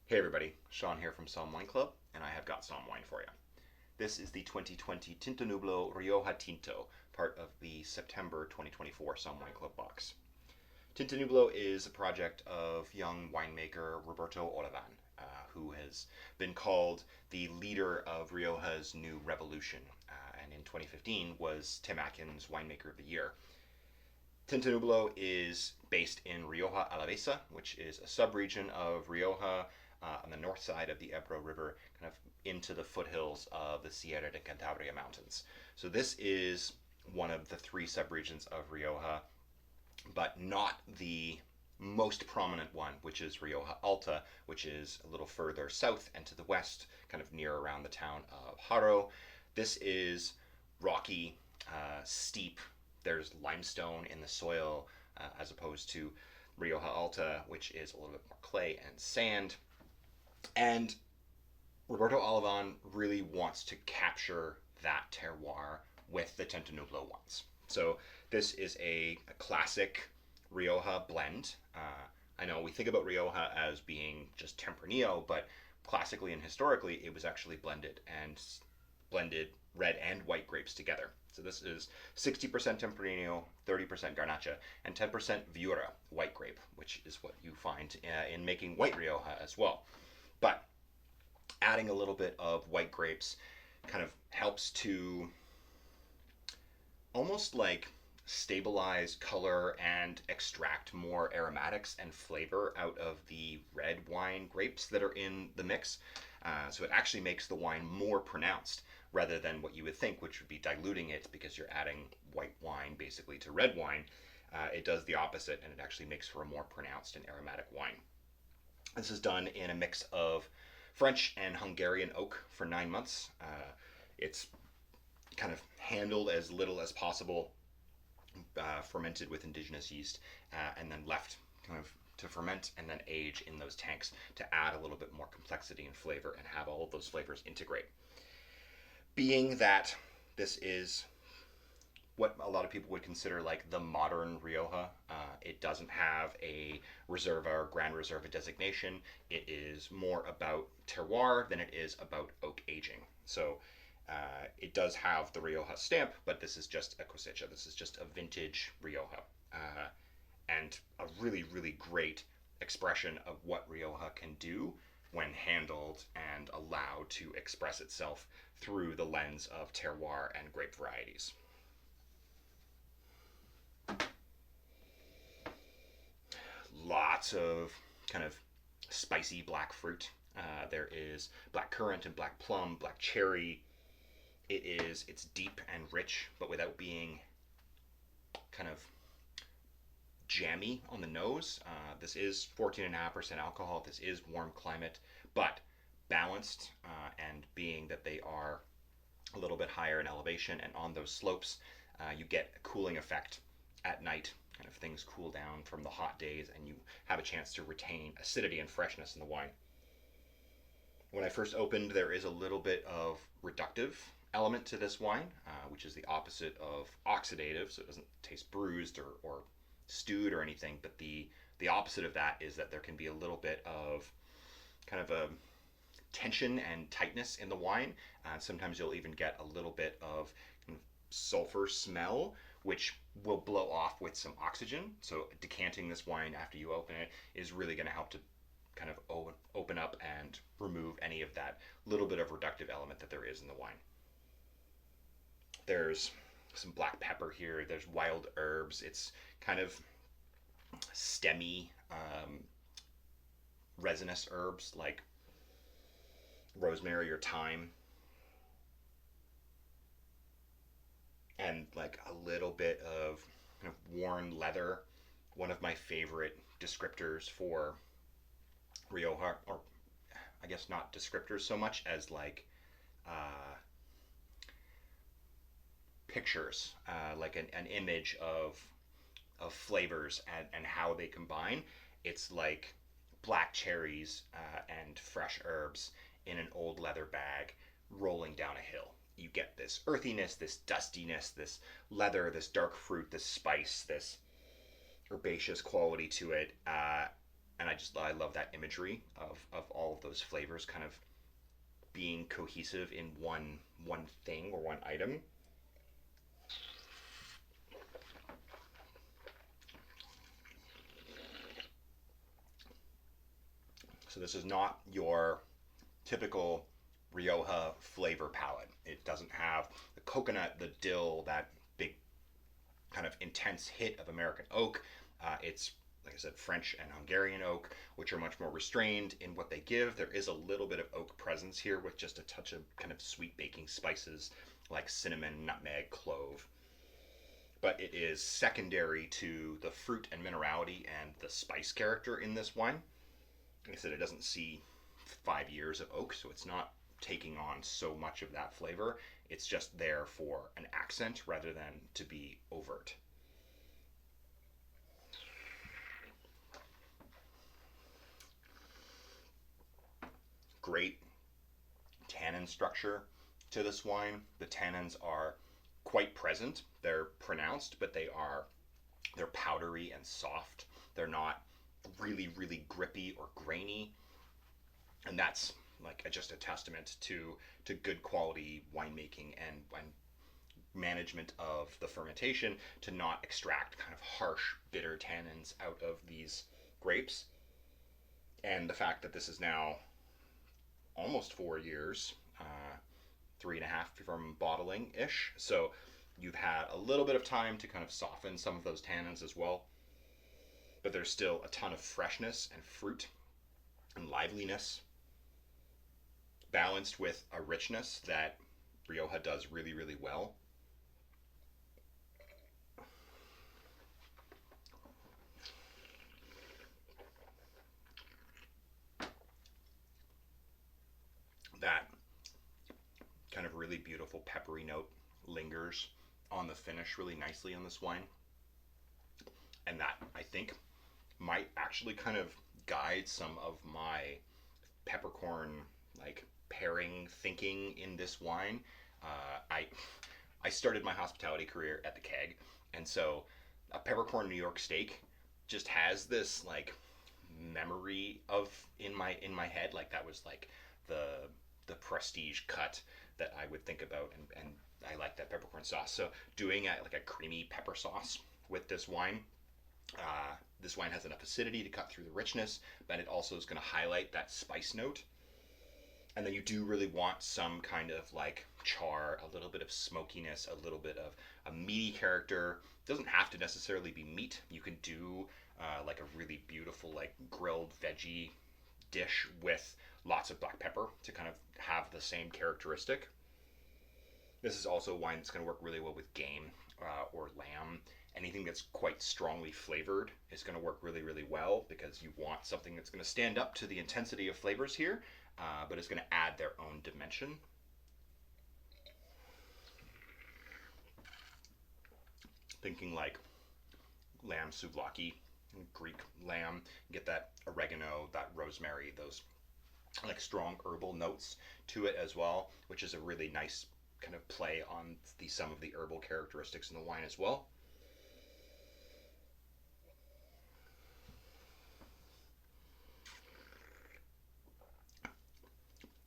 Hey everybody, Sean here from Somm Wine Club, and I have got Somm wine for you. This is the 2020 Tentenublo Rioja Tinto, part of the September 2024 Somm Wine Club box. Tentenublo is a project of young winemaker Roberto Olivan, who has been called the leader of Rioja's new revolution, and in 2015 was Tim Atkins Winemaker of the Year. Tentenublo is based in Rioja Alavesa, which is a subregion of Rioja on the north side of the Ebro River, kind of into the foothills of the Sierra de Cantabria Mountains. So this is one of the three subregions of Rioja, but not the most prominent one, which is Rioja Alta, which is a little further south and to the west, kind of near around the town of Haro. This is rocky, steep. There's limestone in the soil as opposed to Rioja Alta, which is a little bit more clay and sand. And Roberto Olivan really wants to capture that terroir with the Tentenublo wines. So this is a classic Rioja blend. I know we think about Rioja as being just Tempranillo, but classically and historically it was actually blended red and white grapes together. So this is 60% Tempranillo, 30% Garnacha, and 10% Viura, white grape, which is what you find in making white Rioja as well. But adding a little bit of white grapes kind of helps to almost like stabilize color and extract more aromatics and flavor out of the red wine grapes that are in the mix. So it actually makes the wine more pronounced rather than what you would think, which would be diluting it because you're adding white wine basically to red wine. It does the opposite, and it actually makes for a more pronounced and aromatic wine. This is done in a mix of French and Hungarian oak for 9 months. It's kind of handled as little as possible, fermented with indigenous yeast, and then left kind of to ferment and then age in those tanks to add a little bit more complexity and flavor and have all of those flavors integrate. Being that this is what a lot of people would consider like the modern Rioja. It doesn't have a Reserva or Grand Reserva designation. It is more about terroir than it is about oak aging. So it does have the Rioja stamp, but this is just a cosecha. This is just a vintage Rioja. And a really, really great expression of what Rioja can do when handled and allowed to express itself through the lens of terroir and grape varieties. Lots of kind of spicy black fruit. There is black currant and black plum, black cherry. It's deep and rich, but without being kind of jammy on the nose. This is 14.5% alcohol. This is warm climate, but balanced, and being that they are a little bit higher in elevation and on those slopes, you get a cooling effect at night. Kind of things cool down from the hot days, and you have a chance to retain acidity and freshness in the wine. When I first opened, there is a little bit of reductive element to this wine, which is the opposite of oxidative, so it doesn't taste bruised or stewed or anything, but the opposite of that is that there can be a little bit of kind of a tension and tightness in the wine. Sometimes you'll even get a little bit of kind of sulfur smell, which will blow off with some oxygen. So decanting this wine after you open it is really going to help to kind of open up and remove any of that little bit of reductive element that there is in the wine. There's some black pepper here. There's wild herbs. It's kind of stemmy, resinous herbs like rosemary or thyme. And like a little bit of kind of worn leather. One of my favorite descriptors for Rioja, or I guess not descriptors so much as like pictures, like an image of flavors and how they combine. It's like black cherries and fresh herbs in an old leather bag rolling down a hill. You get this earthiness, this dustiness, this leather, this dark fruit, this spice, this herbaceous quality to it. And I love that imagery of all of those flavors kind of being cohesive in one thing or one item. So this is not your typical Rioja flavor palette. It doesn't have the coconut, the dill, that big kind of intense hit of American oak. It's, like I said, French and Hungarian oak, which are much more restrained in what they give. There is a little bit of oak presence here with just a touch of kind of sweet baking spices like cinnamon, nutmeg, clove. But it is secondary to the fruit and minerality and the spice character in this wine. Like I said, it doesn't see 5 years of oak, so it's not taking on so much of that flavor. It's just there for an accent rather than to be overt. Great tannin structure to this wine. The tannins are quite present. They're pronounced, but they're powdery and soft. They're not really grippy or grainy, and that's like just a testament to good quality winemaking and management of the fermentation to not extract kind of harsh bitter tannins out of these grapes. And the fact that this is now almost 4 years, 3.5 from bottling ish, so you've had a little bit of time to kind of soften some of those tannins as well, but there's still a ton of freshness and fruit and liveliness balanced with a richness that Rioja does really well. That kind of really beautiful peppery note lingers on the finish really nicely on this wine. And that, I think, might actually kind of guide some of my peppercorn like pairing thinking in this wine. I started my hospitality career at the Keg, and so a peppercorn New York steak just has this like memory of in my head, like that was like the prestige cut that I would think about, and I like that peppercorn sauce. So doing like a creamy pepper sauce with this wine has enough acidity to cut through the richness, but it also is going to highlight that spice note. And then you do really want some kind of like char, a little bit of smokiness, a little bit of a meaty character. It doesn't have to necessarily be meat. You can do like a really beautiful like grilled veggie dish with lots of black pepper to kind of have the same characteristic. This is also a wine that's going to work really well with game or lamb. Anything that's quite strongly flavored is going to work really well, because you want something that's going to stand up to the intensity of flavors here, but it's going to add their own dimension. Thinking like lamb souvlaki, Greek lamb, get that oregano, that rosemary, those like strong herbal notes to it as well, which is a really nice kind of play on some of the herbal characteristics in the wine as well.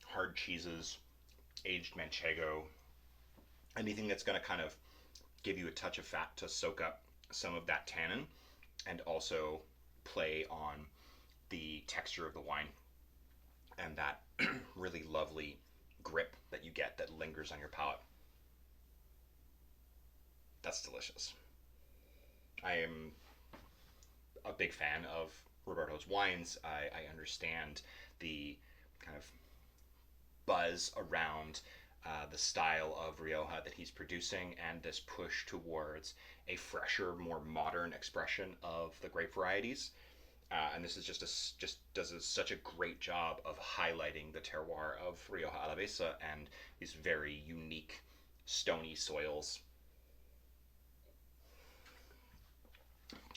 Hard cheeses, aged manchego, anything that's going to kind of give you a touch of fat to soak up some of that tannin and also play on the texture of the wine and that really lovely grip that you get that lingers on your palate. That's delicious. I am a big fan of Roberto's wines. I understand the kind of buzz around the style of Rioja that he's producing and this push towards a fresher, more modern expression of the grape varieties. And this is just does such a great job of highlighting the terroir of Rioja Alavesa and these very unique stony soils.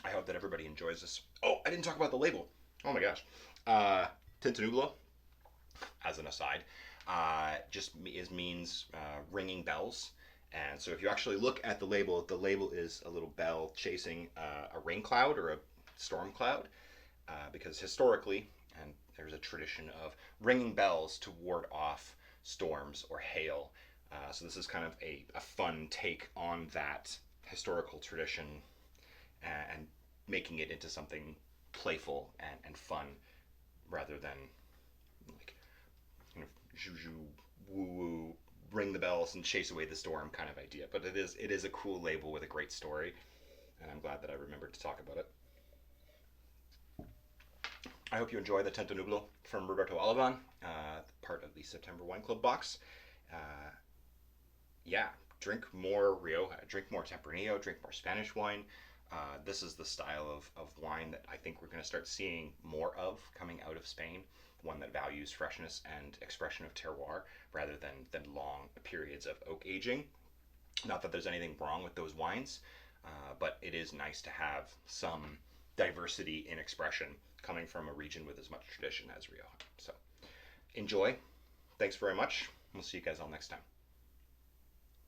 I hope that everybody enjoys this. Oh, I didn't talk about the label. Oh my gosh. Tentenublo, as an aside, just means ringing bells. And so if you actually look at the label is a little bell chasing a rain cloud or a storm cloud. because historically, and there's a tradition of ringing bells to ward off storms or hail. So this is kind of a fun take on that historical tradition, and making it into something playful and fun rather than like, you know, juju woo woo ring the bells and chase away the storm kind of idea. But it is a cool label with a great story, and I'm glad that I remembered to talk about it. I hope you enjoy the Tentenublo from Roberto Alavan, part of the September Wine Club box. Uh, yeah, drink more Rioja, drink more Tempranillo, drink more Spanish wine. This is the style of wine that I think we're going to start seeing more of coming out of Spain. One that values freshness and expression of terroir rather than long periods of oak aging. Not that there's anything wrong with those wines, but it is nice to have some diversity in expression coming from a region with as much tradition as Rioja. So enjoy. Thanks very much. We'll see you guys all next time.